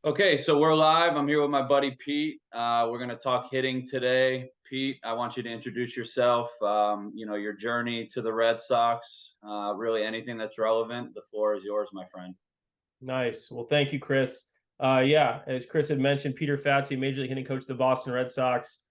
Okay, so we're live. I'm here with my buddy Pete. We're going to talk hitting today. Pete, I want you to introduce yourself, your journey to the Red Sox, really anything that's relevant. The floor is yours, my friend. Nice. Well, thank you, Chris. Yeah, as Chris had mentioned, Peter Fatse, Major League hitting coach of the Boston Red Sox.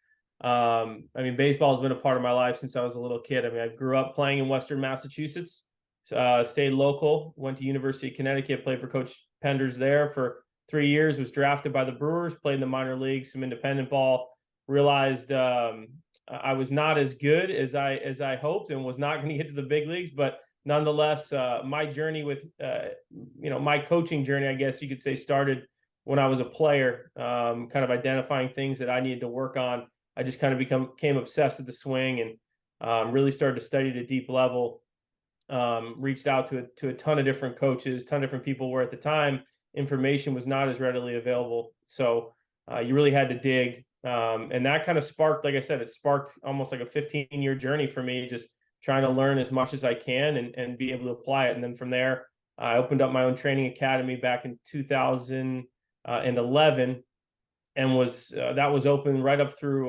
Baseball has been a part of my life since I was a little kid. I grew up playing in Western Massachusetts, stayed local, went to University of Connecticut, played for Coach Penders there for 3 years, was drafted by the Brewers, played in the minor leagues, some independent ball, realized I was not as good as I hoped and was not going to get to the big leagues, but nonetheless, my journey with, my coaching journey, I guess you could say, started when I was a player, kind of identifying things that I needed to work on. I just kind of became obsessed with the swing and really started to study at a deep level. Reached out to a ton of different coaches, ton of different people where at the time information was not as readily available. So you really had to dig. And that kind of sparked, like I said, it sparked almost like a 15-year journey for me, just trying to learn as much as I can and be able to apply it. And then from there, I opened up my own training academy back in 2011 and that was open right up through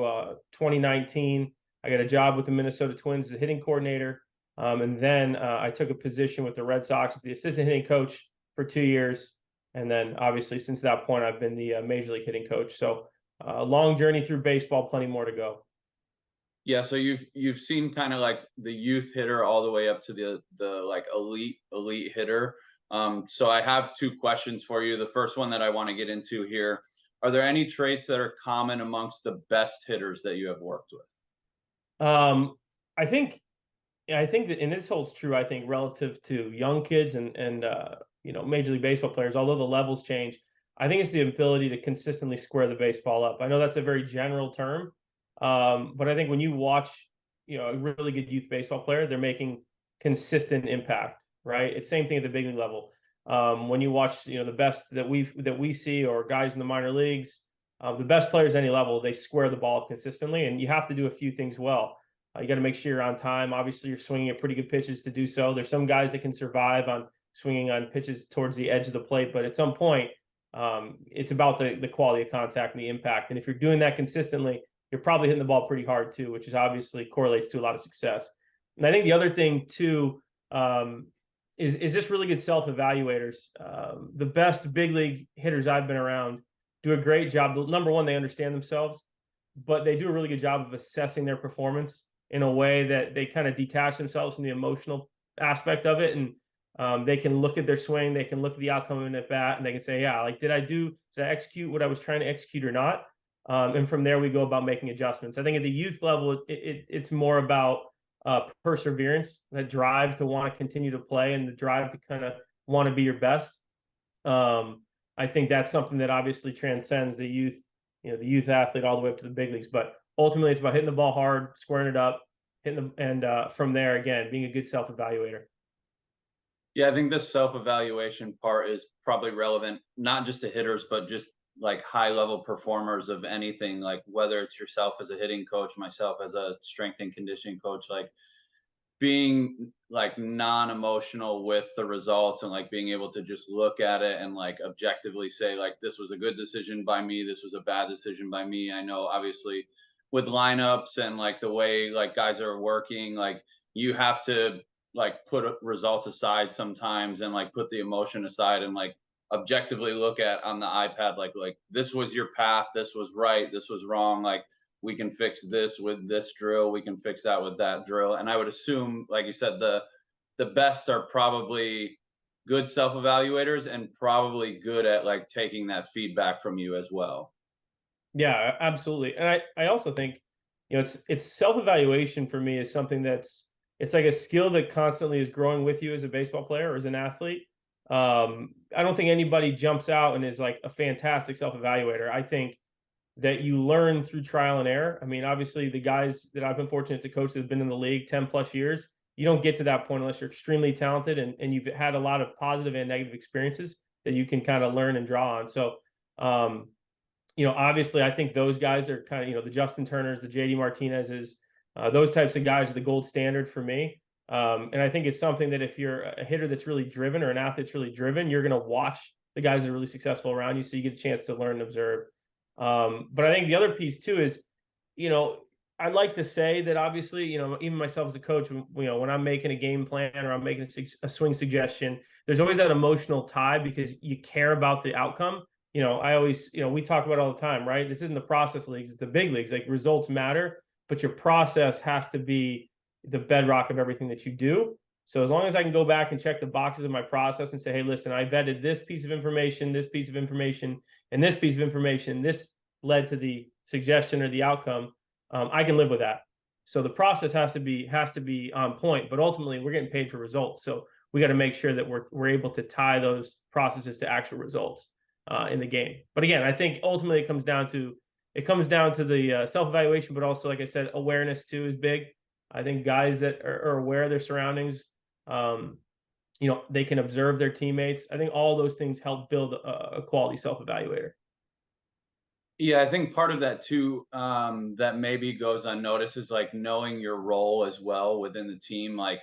2019. I got a job with the Minnesota Twins as a hitting coordinator. And then I took a position with the Red Sox as the assistant hitting coach for 2 years. And then obviously since that point, I've been the Major League hitting coach. So a long journey through baseball, plenty more to go. Yeah, so you've seen kind of like the youth hitter all the way up to the like elite hitter. So I have two questions for you. The first one that I want to get into here, are there any traits that are common amongst the best hitters that you have worked with? I think I think that, and this holds true, I think, relative to young kids and Major League Baseball players, although the levels change. I think it's the ability to consistently square the baseball up. I know that's a very general term, but I think when you watch, a really good youth baseball player, they're making consistent impact, right? It's same thing at the big league level. When you watch, the best that we see, or guys in the minor leagues, the best players at any level, they square the ball up consistently, and you have to do a few things well. You got to make sure you're on time. Obviously, you're swinging at pretty good pitches to do so. There's some guys that can survive on swinging on pitches towards the edge of the plate, but at some point, it's about the quality of contact and the impact. And if you're doing that consistently, you're probably hitting the ball pretty hard too, which is obviously correlates to a lot of success. And I think the other thing too is just really good self-evaluators. The best big league hitters I've been around do a great job. Number one, they understand themselves, but they do a really good job of assessing their performance in a way that they kind of detach themselves from the emotional aspect of it. And they can look at their swing, they can look at the outcome of an at bat, and they can say, yeah, like, did I execute what I was trying to execute or not? And from there, we go about making adjustments. I think at the youth level, it's more about perseverance, that drive to want to continue to play, and the drive to kind of want to be your best. I think that's something that obviously transcends the youth athlete all the way up to the big leagues. But ultimately, it's about hitting the ball hard, squaring it up, from there, again, being a good self-evaluator. Yeah, I think this self-evaluation part is probably relevant, not just to hitters, but just like high level performers of anything, like whether it's yourself as a hitting coach, myself as a strength and conditioning coach, like being like non-emotional with the results and like being able to just look at it and like objectively say like this was a good decision by me, this was a bad decision by me. I know obviously with lineups and like the way like guys are working, like you have to like put results aside sometimes and like put the emotion aside and like objectively look at on the iPad like this was your path, this was right, this was wrong, like we can fix this with this drill, we can fix that with that drill. And I would assume, like you said, the best are probably good self-evaluators and probably good at like taking that feedback from you as well. Yeah, absolutely. And I also think, it's self-evaluation for me is something it's like a skill that constantly is growing with you as a baseball player or as an athlete. I don't think anybody jumps out and is like a fantastic self-evaluator. I think that you learn through trial and error. I mean, obviously, the guys that I've been fortunate to coach that have been in the league 10 plus years, you don't get to that point unless you're extremely talented and you've had a lot of positive and negative experiences that you can kind of learn and draw on. So, obviously, I think those guys are kind of, the Justin Turners, the JD Martinez's, those types of guys are the gold standard for me. And I think it's something that if you're a hitter that's really driven or an athlete that's really driven, you're going to watch the guys that are really successful around you, so you get a chance to learn and observe. But I think the other piece too is, you know, I'd like to say that obviously, you know, even myself as a coach, you know, when I'm making a game plan or I'm making a swing suggestion, there's always that emotional tie because you care about the outcome. You know, I always, you know, we talk about it all the time, right? This isn't the process leagues, it's the big leagues. Like results matter, but your process has to be the bedrock of everything that you do. So as long as I can go back and check the boxes of my process and say, hey, listen, I vetted this piece of information, this piece of information, and this piece of information, this led to the suggestion or the outcome, I can live with that. So the process has to be on point, but ultimately we're getting paid for results. So we got to make sure that we're able to tie those processes to actual results in the game. But again, I think ultimately it comes down to the self evaluation, but also, like I said, awareness too is big. I think guys that are aware of their surroundings, you know, they can observe their teammates. I think all those things help build a quality self evaluator. Yeah, I think part of that too, that maybe goes unnoticed is like knowing your role as well within the team. Like,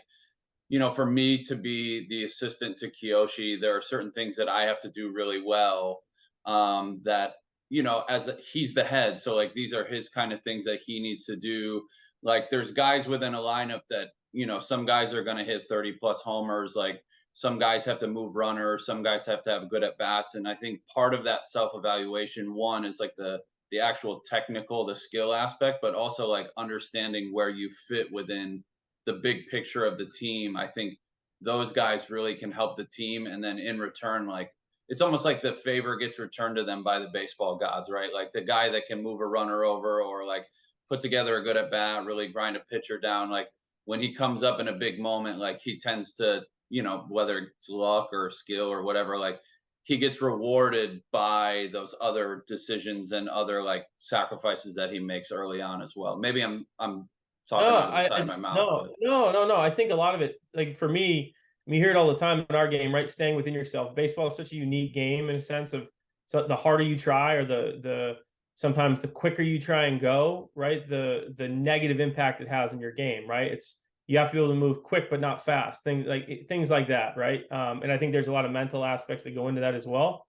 you know, for me to be the assistant to Kiyoshi, there are certain things that I have to do really well. That you know, he's the head, so like these are his kind of things that he needs to do. Like, there's guys within a lineup that you know, some guys are going to hit 30 plus homers. Like, some guys have to move runners, some guys have to have good at bats, and I think part of that self evaluation one is like the actual technical, the skill aspect, but also like understanding where you fit within the big picture of the team. I think those guys really can help the team. And then in return, like it's almost like the favor gets returned to them by the baseball gods, right? Like the guy that can move a runner over or like put together a good at bat, really grind a pitcher down. Like when he comes up in a big moment, like he tends to, you know, whether it's luck or skill or whatever, like he gets rewarded by those other decisions and other like sacrifices that he makes early on as well. Maybe I'm No, talking out of the side of my mouth, but no. I think a lot of it, like for me, we hear it all the time in our game, right? Staying within yourself. Baseball is such a unique game in a sense of, so the harder you try, or the sometimes the quicker you try and go, right? The negative impact it has in your game, right? It's you have to be able to move quick but not fast. Things like that, right? And I think there's a lot of mental aspects that go into that as well.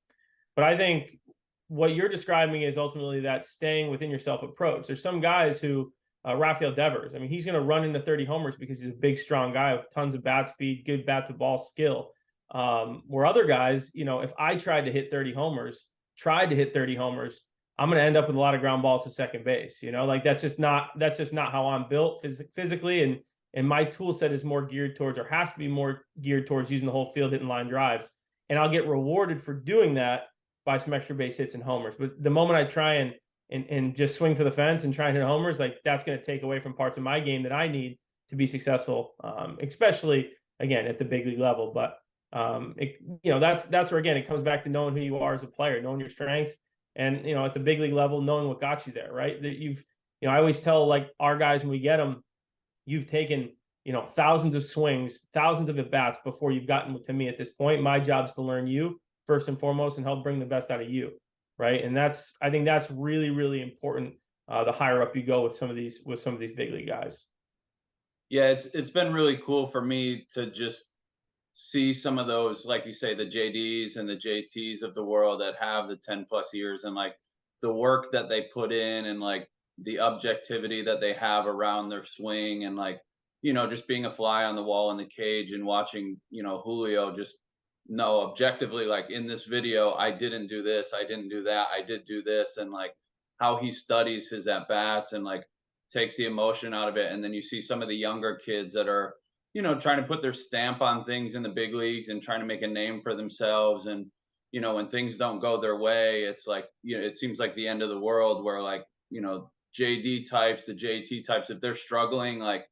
But I think what you're describing is ultimately that staying within yourself approach. There's some guys who Rafael Devers. I mean, he's going to run into 30 homers because he's a big, strong guy with tons of bat speed, good bat to ball skill. Where other guys, you know, if I tried to hit 30 homers, I'm going to end up with a lot of ground balls to second base. You know, like that's just not how I'm built physically, and my tool set is more geared towards, or has to be more geared towards, using the whole field hitting line drives, and I'll get rewarded for doing that by some extra base hits and homers. But the moment I try and just swing for the fence and try and hit homers, like that's going to take away from parts of my game that I need to be successful, especially again at the big league level. But you know, that's where again it comes back to knowing who you are as a player, knowing your strengths, and you know, at the big league level, knowing what got you there, right? That you know, I always tell like our guys when we get them, you've taken, you know, thousands of swings, thousands of at bats before you've gotten to me at this point. My job is to learn you first and foremost and help bring the best out of you, right? And I think that's really, really important. The higher up you go with some of these big league guys. yeah, it's been really cool for me to just see some of those, like you say, the JDs and the JTs of the world that have the 10 plus years, and like the work that they put in, and like the objectivity that they have around their swing, and like, you know, just being a fly on the wall in the cage and watching, you know, Julio just know objectively, like in this video, I didn't do this, I didn't do that, I did do this, and like how he studies his at bats and like takes the emotion out of it. And then you see some of the younger kids that are, you know, trying to put their stamp on things in the big leagues and trying to make a name for themselves. And, you know, when things don't go their way, it's like, you know, it seems like the end of the world, where like, you know, JD types, the JT types, if they're struggling, like,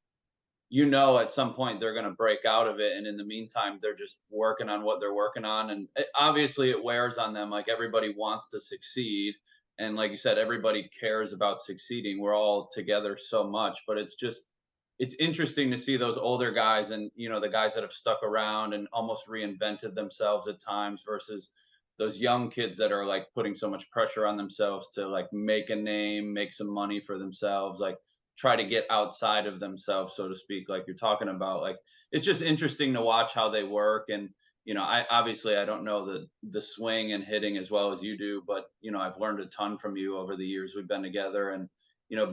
you know, at some point they're going to break out of it. And in the meantime, they're just working on what they're working on. And obviously it wears on them. Like everybody wants to succeed. And like you said, everybody cares about succeeding. We're all together so much, but it's interesting to see those older guys, and, you know, the guys that have stuck around and almost reinvented themselves at times, versus those young kids that are like putting so much pressure on themselves to like make a name, make some money for themselves, like try to get outside of themselves, so to speak, like you're talking about. Like it's just interesting to watch how they work. And I obviously I don't know the swing and hitting as well as you do, but I've learned a ton from you over the years we've been together. And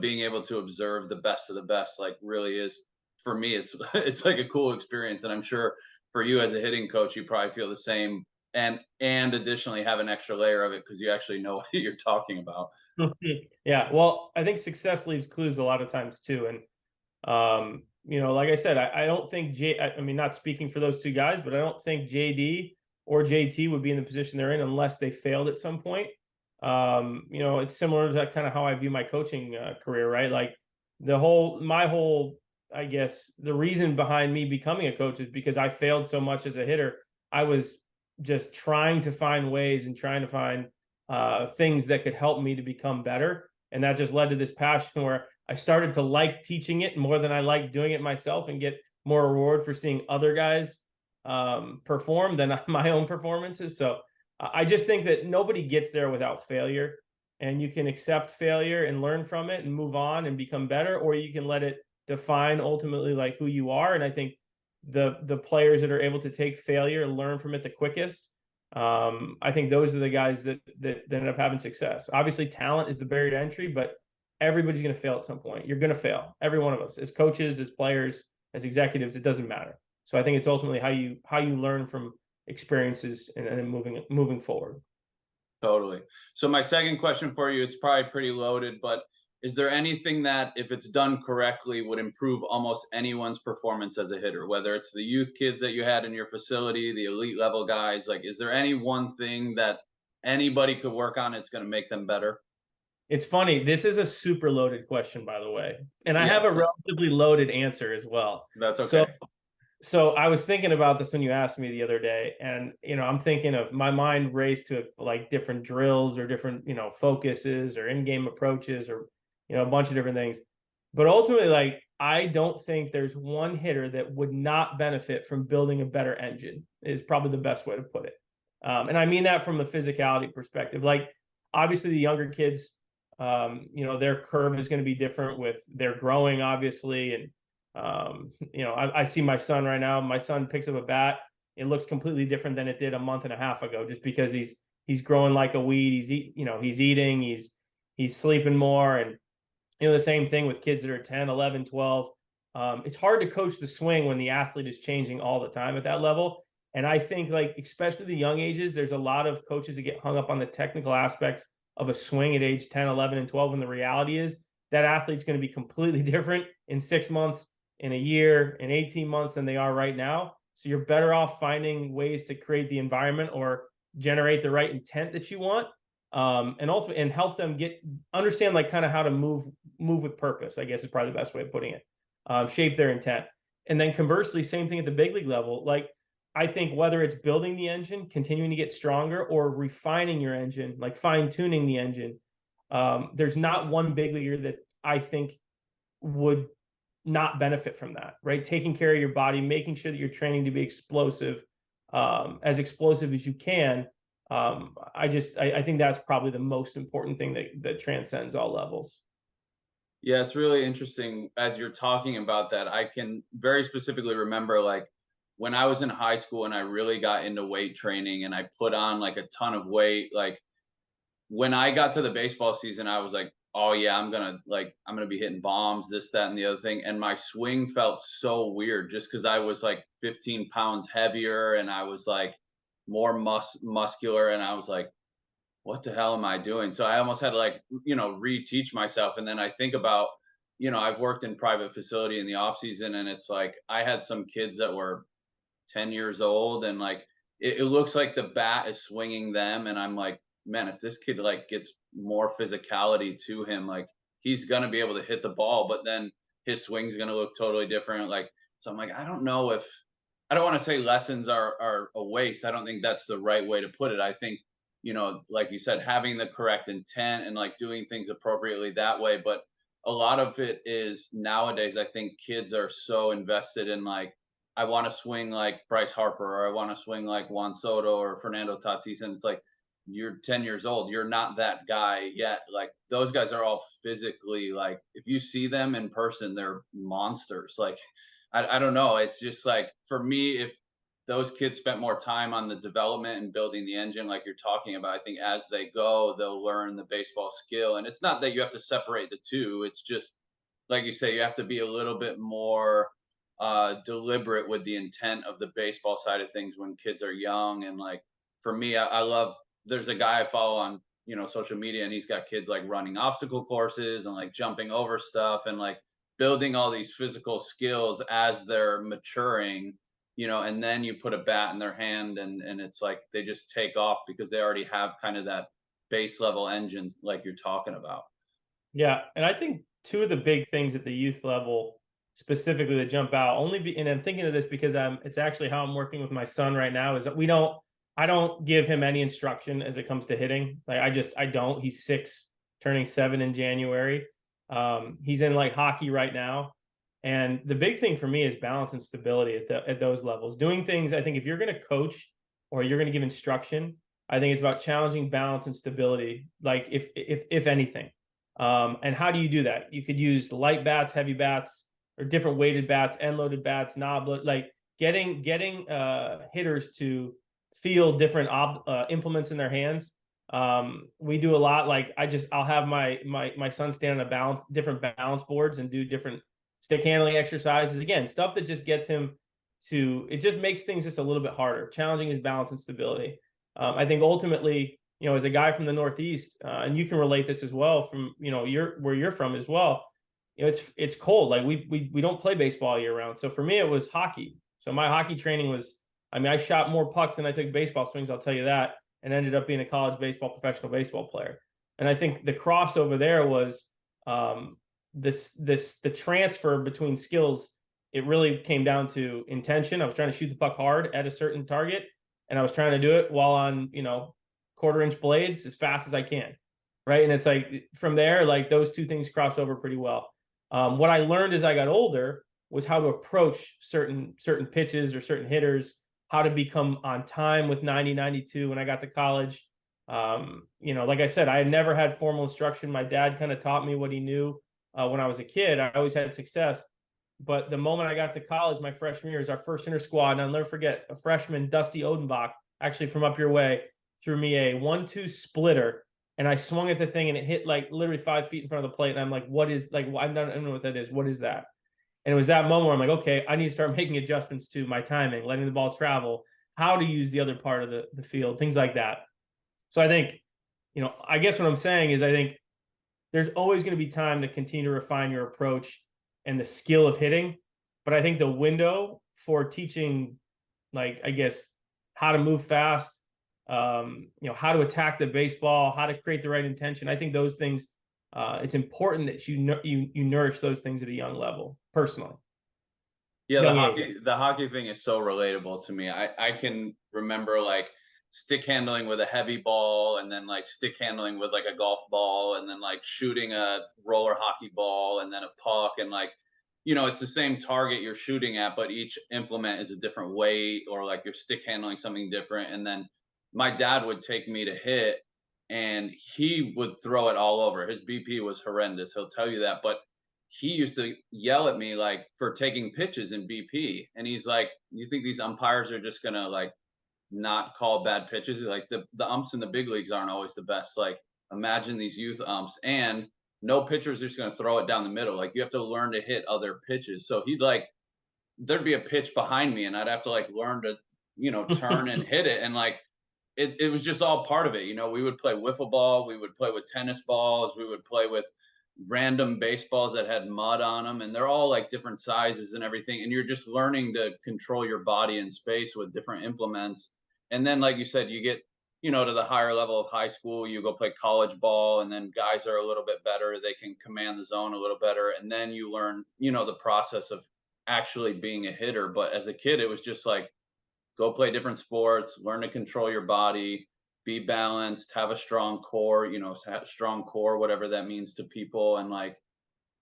being able to observe the best of the best, like, really is, for me, it's it's like a cool experience. And I'm sure for you as a hitting coach, you probably feel the same, and additionally have an extra layer of it because you actually know what you're talking about. Yeah, well, I think success leaves clues a lot of times too, and like I said, I don't think I mean, not speaking for those two guys, but I don't think JD or JT would be in the position they're in unless they failed at some point. It's similar to kind of how I view my coaching career, right? Like my whole, I guess, the reason behind me becoming a coach is because I failed so much as a hitter. I was just trying to find ways and trying to find things that could help me to become better. And that just led to this passion where I started to like teaching it more than I like doing it myself, and get more reward for seeing other guys perform than my own performances. So I just think that nobody gets there without failure, and you can accept failure and learn from it and move on and become better, or you can let it define ultimately like who you are. And I think the players that are able to take failure and learn from it the quickest, I think those are the guys that end up having success. Obviously, talent is the barrier to entry, but everybody's going to fail at some point. You're going to fail, every one of us, as coaches, as players, as executives. It doesn't matter. So I think it's ultimately how you learn from experiences, and then moving forward. Totally. So my second question for you, it's probably pretty loaded, but is there anything that, if it's done correctly, would improve almost anyone's performance as a hitter? Whether it's the youth kids that you had in your facility, the elite level guys, like, is there any one thing that anybody could work on, it's going to make them better? It's funny. This is a super loaded question, by the way, and I have a Yes, relatively loaded answer as well. that's So okay. So I was thinking about this when you asked me the other day, and I'm thinking of, my mind raced to like different drills or different focuses or in-game approaches, or a bunch of different things. But ultimately, like, I don't think there's one hitter that would not benefit from building a better engine, is probably the best way to put it. And I mean that from the physicality perspective. Like, obviously, the younger kids, their curve is going to be different with their growing, obviously, and I see my son right now. My son picks up a bat. It looks completely different than it did a month and a half ago, just because he's growing like a weed. He's eating, he's sleeping more. And the same thing with kids that are 10, 11, 12. It's hard to coach the swing when the athlete is changing all the time at that level. And I think, like, especially the young ages, there's a lot of coaches that get hung up on the technical aspects of a swing at age 10, 11, and 12. And the reality is that athlete's going to be completely different in 6 months, in a year, in 18 months than they are right now. So you're better off finding ways to create the environment or generate the right intent that you want, and ultimately, and help them understand, like, kind of how to move with purpose, I guess, is probably the best way of putting it. Shape their intent. And then conversely, same thing at the big league level. Like, I think whether it's building the engine, continuing to get stronger, or refining your engine, like fine tuning the engine, there's not one big leaguer that I think would not benefit from that, right? Taking care of your body, making sure that you're training to be explosive, as explosive as you can. I think that's probably the most important thing that transcends all levels. Yeah, it's really interesting as you're talking about that. I can very specifically remember, like, when I was in high school and I really got into weight training and I put on like a ton of weight. Like, when I got to the baseball season, I was like, "Oh yeah, I'm gonna be hitting bombs, this, that, and the other thing." And my swing felt so weird just because I was like 15 pounds heavier and I was like more muscular, and I was like, "What the hell am I doing?" So I almost had to, like, reteach myself. And then I think about, I've worked in private facility in the off season, and it's like I had some kids that were 10 years old, and like it looks like the bat is swinging them. And I'm like, man, if this kid like gets more physicality to him, like, he's going to be able to hit the ball, but then his swing's going to look totally different. Like, so I'm like, I don't know if, I don't want to say lessons are a waste. I don't think that's the right way to put it. I think, like you said, having the correct intent and like doing things appropriately that way. But a lot of it is nowadays, I think kids are so invested in, like, I want to swing like Bryce Harper, or I want to swing like Juan Soto or Fernando Tatis. And it's like, you're 10 years old, you're not that guy yet. Like those guys are all physically like if you see them in person, they're monsters. Like I don't know. It's just like for me, if those kids spent more time on the development and building the engine, like you're talking about, I think as they go, they'll learn the baseball skill. And it's not that you have to separate the two. It's just like you say, you have to be a little bit more deliberate with the intent of the baseball side of things when kids are young. And like for me, I love there's a guy I follow on social media, and he's got kids like running obstacle courses and like jumping over stuff and like building all these physical skills as they're maturing, and then you put a bat in their hand and it's like they just take off because they already have kind of that base level engines like you're talking about. Yeah, and I think two of the big things at the youth level specifically that jump out and I'm thinking of this because it's actually how I'm working with my son right now is that I don't give him any instruction as it comes to hitting. Like I don't. He's 6, turning 7 in January. He's in like hockey right now. And the big thing for me is balance and stability at those levels. Doing things, I think if you're going to coach or you're going to give instruction, I think it's about challenging balance and stability, like if anything. And how do you do that? You could use light bats, heavy bats, or different weighted bats, end loaded bats, knob, like getting hitters to feel different implements in their hands. We do a lot. Like I'll have my son stand on different balance boards and do different stick handling exercises. Again, stuff that just gets him it just makes things just a little bit harder, challenging his balance and stability. I think ultimately, as a guy from the Northeast, and you can relate this as well from, where you're from as well. It's cold. Like we don't play baseball year round. So for me, it was hockey. So my hockey training was, I mean, I shot more pucks than I took baseball swings, I'll tell you that, and ended up being a college professional baseball player. And I think the crossover there was the transfer between skills. It really came down to intention. I was trying to shoot the puck hard at a certain target, and I was trying to do it while on, quarter-inch blades as fast as I can, right? And it's like from there, like those two things cross over pretty well. What I learned as I got older was how to approach certain pitches or certain hitters, how to become on time with 90, 92 when I got to college. Like I said, I had never had formal instruction. My dad kind of taught me what he knew when I was a kid. I always had success. But the moment I got to college, my freshman year, is our first inter squad. And I'll never forget a freshman, Dusty Odenbach, actually from up your way, threw me a 1-2 splitter. And I swung at the thing and it hit like literally 5 feet in front of the plate. And I'm like, what is, like, I don't know what that is. What is that? And it was that moment where I'm like, okay, I need to start making adjustments to my timing, letting the ball travel, how to use the other part of the field, things like that. So I think, I guess what I'm saying is I think there's always going to be time to continue to refine your approach and the skill of hitting. But I think the window for teaching, like, I guess, how to move fast, how to attack the baseball, how to create the right intention. I think those things, it's important that you nourish those things at a young level, personally. Yeah, the Young age. hockey thing is so relatable to me. I can remember like stick handling with a heavy ball and then like stick handling with like a golf ball and then like shooting a roller hockey ball and then a puck and like it's the same target you're shooting at but each implement is a different weight or like you're stick handling something different and then my dad would take me to hit and he would throw it all over. His BP was horrendous. He'll tell you that, but he used to yell at me like for taking pitches in BP. And he's like, "You think these umpires are just gonna like not call bad pitches? Like the umps in the big leagues aren't always the best. Like imagine these youth umps and no pitcher's just gonna throw it down the middle. Like you have to learn to hit other pitches." So he'd like there'd be a pitch behind me and I'd have to like learn to, turn and hit it. And like it was just all part of it. We would play wiffle ball, we would play with tennis balls, we would play with random baseballs that had mud on them, and they're all like different sizes and everything. And you're just learning to control your body in space with different implements. And then, like you said, you get, to the higher level of high school, you go play college ball, and then guys are a little bit better. They can command the zone a little better. And then you learn, the process of actually being a hitter. But as a kid, it was just like, go play different sports, learn to control your body, be balanced, have a strong core, have strong core, whatever that means to people, and like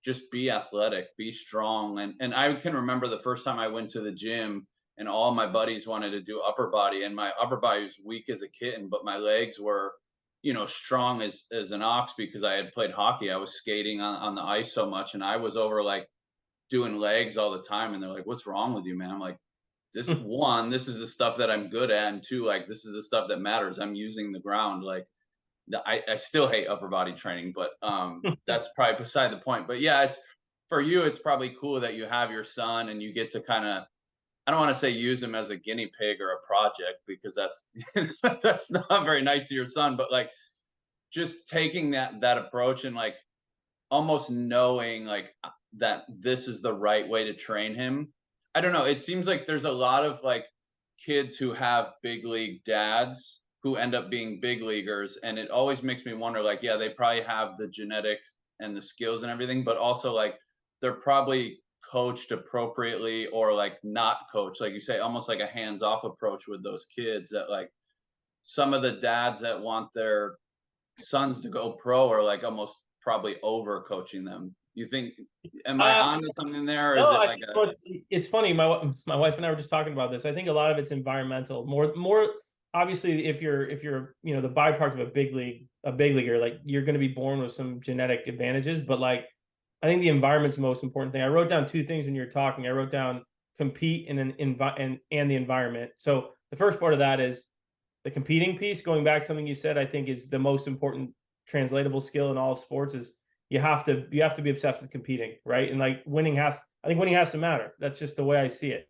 just be athletic, be strong. And I can remember the first time I went to the gym and all my buddies wanted to do upper body, and my upper body was weak as a kitten, but my legs were, strong as an ox because I had played hockey. I was skating on the ice so much, and I was over like doing legs all the time, and they're like, "What's wrong with you, man?" I'm like, this is the stuff that I'm good at, and two, like this is the stuff that matters. I'm using the ground. Like I still hate upper body training, but that's probably beside the point. But yeah, it's for you, it's probably cool that you have your son and you get to kind of, I don't want to say use him as a guinea pig or a project because that's that's not very nice to your son, but like just taking that approach and like almost knowing like that this is the right way to train him. I don't know, it seems like there's a lot of like kids who have big league dads who end up being big leaguers, and it always makes me wonder like, yeah, they probably have the genetics and the skills and everything, but also like they're probably coached appropriately or like not coached, like you say, almost like a hands-off approach with those kids that like some of the dads that want their sons to go pro are like almost probably over coaching them. You think, am I Uh, onto something there, or no, is it I like think a it's funny. My wife and I were just talking about this. I think a lot of it's environmental. More obviously, if you're the byproduct of a big leaguer, like you're going to be born with some genetic advantages. But like, I think the environment's the most important thing. I wrote down two things when you were talking. I wrote down compete and and the environment. So the first part of that is the competing piece. Going back to something you said, I think is the most important translatable skill in all of sports is you have to be obsessed with competing, right? And like I think winning has to matter. That's just the way I see it.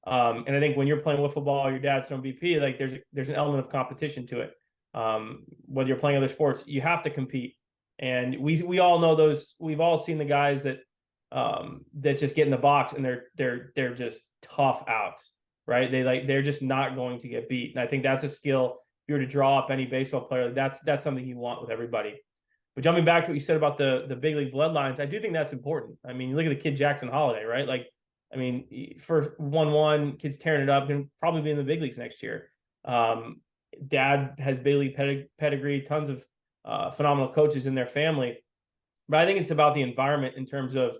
And I think when you're playing wiffle ball, your dad's an BP, like there's an element of competition to it. Whether you're playing other sports, you have to compete. And we all know those. We've all seen the guys that just get in the box and they're just tough outs, right? They're just not going to get beat. And I think that's a skill. If you were to draw up any baseball player, that's something you want with everybody. But jumping back to what you said about the big league bloodlines, I do think that's important. I mean, you look at the kid Jackson Holiday, right? Like, I mean, for 1-1, kids tearing it up, and probably be in the big leagues next year. Dad has big league pedigree, tons of phenomenal coaches in their family. But I think it's about the environment in terms of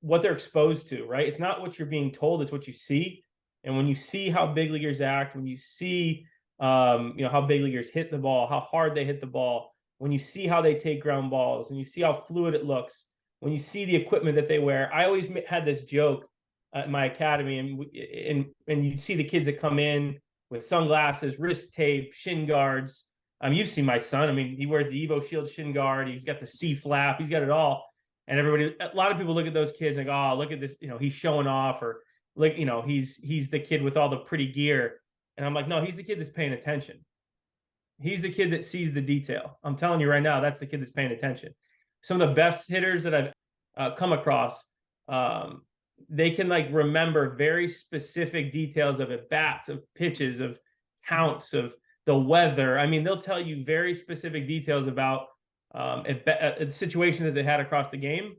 what they're exposed to, right? It's not what you're being told, it's what you see. And when you see how big leaguers act, when you see how big leaguers hit the ball, how hard they hit the ball, when you see how they take ground balls, when you see how fluid it looks, when you see the equipment that they wear. I always had this joke at my academy, and you'd see the kids that come in with sunglasses, wrist tape, shin guards. You've seen my son. I mean, he wears the Evo Shield shin guard. He's got the C flap. He's got it all. And a lot of people look at those kids and go, "Oh, look at this! He's showing off," or like, he's the kid with all the pretty gear. And I'm like, no, he's the kid that's paying attention. He's the kid that sees the detail. I'm telling you right now, that's the kid that's paying attention. Some of the best hitters that I've come across, they can like remember very specific details of at bats, of pitches, of counts, of the weather. I mean, they'll tell you very specific details about a situation that they had across the game.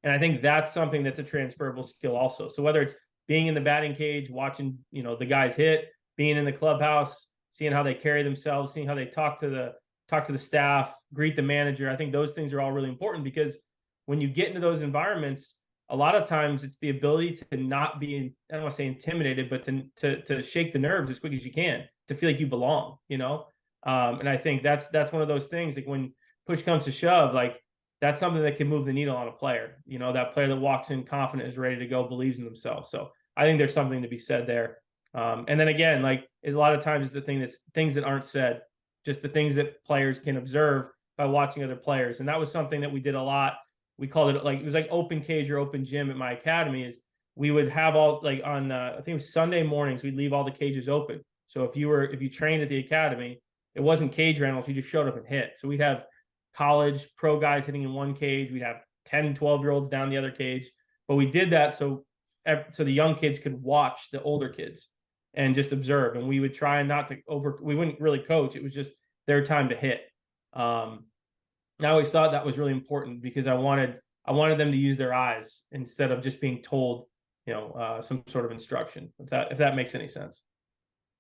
And I think that's something that's a transferable skill also. So whether it's being in the batting cage, watching, the guys hit, being in the clubhouse, seeing how they carry themselves, seeing how they talk to the staff, greet the manager. I think those things are all really important because when you get into those environments, a lot of times it's the ability to not be, I don't want to say intimidated, but to shake the nerves as quick as you can, to feel like you belong, and I think that's one of those things, like when push comes to shove, like that's something that can move the needle on a player, that player that walks in confident, is ready to go, believes in themselves. So I think there's something to be said there. And then again, like a lot of times it's the things that aren't said, just the things that players can observe by watching other players. And that was something that we did a lot. We called it, like, it was like open cage or open gym at my academy. Is we would have all, like, on I think it was Sunday mornings, we'd leave all the cages open. So if you trained at the academy, it wasn't cage rentals, you just showed up and hit. So we'd have college pro guys hitting in one cage, we'd have 10, 12-year-olds down the other cage. But we did that so the young kids could watch the older kids and just observe. And we would try not to we wouldn't really coach. It was just their time to hit. I always thought that was really important because I wanted them to use their eyes instead of just being told, some sort of instruction, if that makes any sense.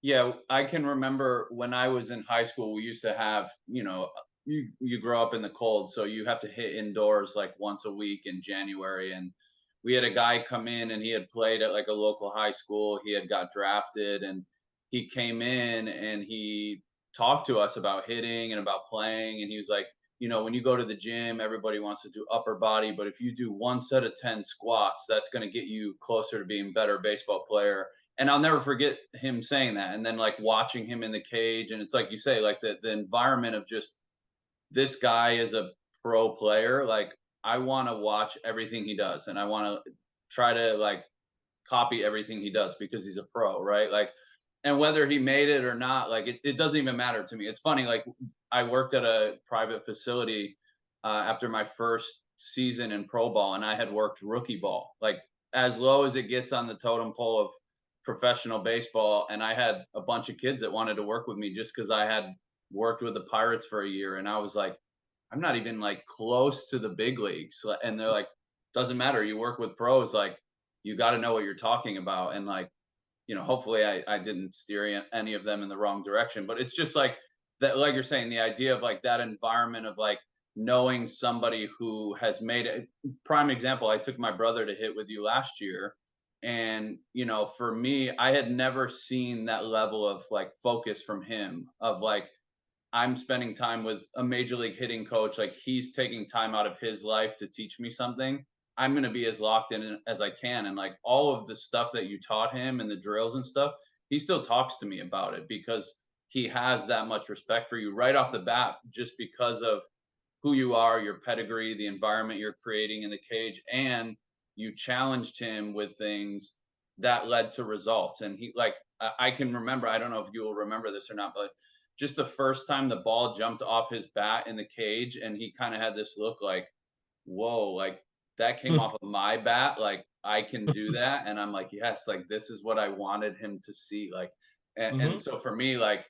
Yeah, I can remember when I was in high school, we used to have, you grow up in the cold, so you have to hit indoors like once a week in January, and we had a guy come in and he had played at like a local high school. He had got drafted and he came in and he talked to us about hitting and about playing. And he was like, you know, when you go to the gym, everybody wants to do upper body, but if you do one set of 10 squats, that's going to get you closer to being a better baseball player. And I'll never forget him saying that. And then like watching him in the cage. And it's like you say, like the environment of just this guy is a pro player. Like I want to watch everything he does and I want to try to like copy everything he does because he's a pro, right? Like, and whether he made it or not, like it doesn't even matter to me. It's funny, like I worked at a private facility after my first season in pro ball, and I had worked rookie ball, like as low as it gets on the totem pole of professional baseball. And I had a bunch of kids that wanted to work with me just because I had worked with the Pirates for a year, and I was like, I'm not even like close to the big leagues, and they're like, doesn't matter, you work with pros, like you got to know what you're talking about. And like, you know, hopefully I didn't steer any of them in the wrong direction, but it's just like that, like you're saying, the idea of like that environment of like knowing somebody who has made it. Prime example, I took my brother to hit with you last year. And, you know, for me, I had never seen that level of like focus from him of like, I'm spending time with a major league hitting coach. Like he's taking time out of his life to teach me something. I'm going to be as locked in as I can. And like all of the stuff that you taught him and the drills and stuff, he still talks to me about it because he has that much respect for you right off the bat, just because of who you are, your pedigree, the environment you're creating in the cage, and you challenged him with things that led to results. And he like I can remember, I don't know if you will remember this or not, but just the first time the ball jumped off his bat in the cage and he kind of had this look like, whoa, like that came off of my bat, like I can do that. And I'm like, yes, like this is what I wanted him to see. Like and Hmm. so for me, like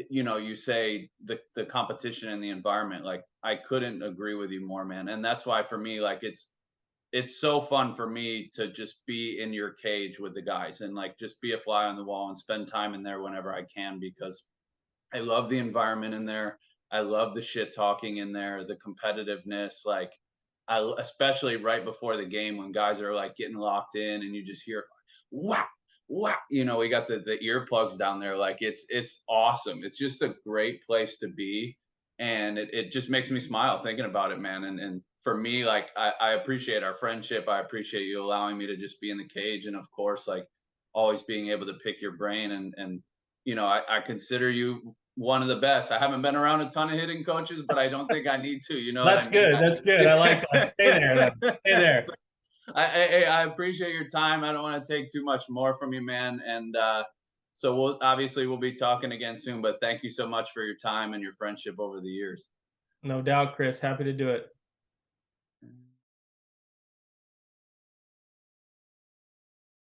you know, you say the competition and the environment, like I couldn't agree with you more, man. And that's why for me, like it's so fun for me to just be in your cage with the guys and like just be a fly on the wall and spend time in there whenever I can, because I love the environment in there. I love the shit talking in there, the competitiveness. Like, especially right before the game when guys are like getting locked in and you just hear, wow, wow. You know, we got the earplugs down there. Like, it's awesome. It's just a great place to be, and it just makes me smile thinking about it, man. And for me, like, I appreciate our friendship. I appreciate you allowing me to just be in the cage, and of course, like, always being able to pick your brain and you know, I consider you one of the best. I haven't been around a ton of hitting coaches, but I don't think I need to. You know what I That's mean? good. That's good. I like that. Stay there then. Stay So there. I appreciate your time. I don't want to take too much more from you, man. And so we'll be talking again soon. But thank you so much for your time and your friendship over the years. No doubt, Chris. Happy to do it.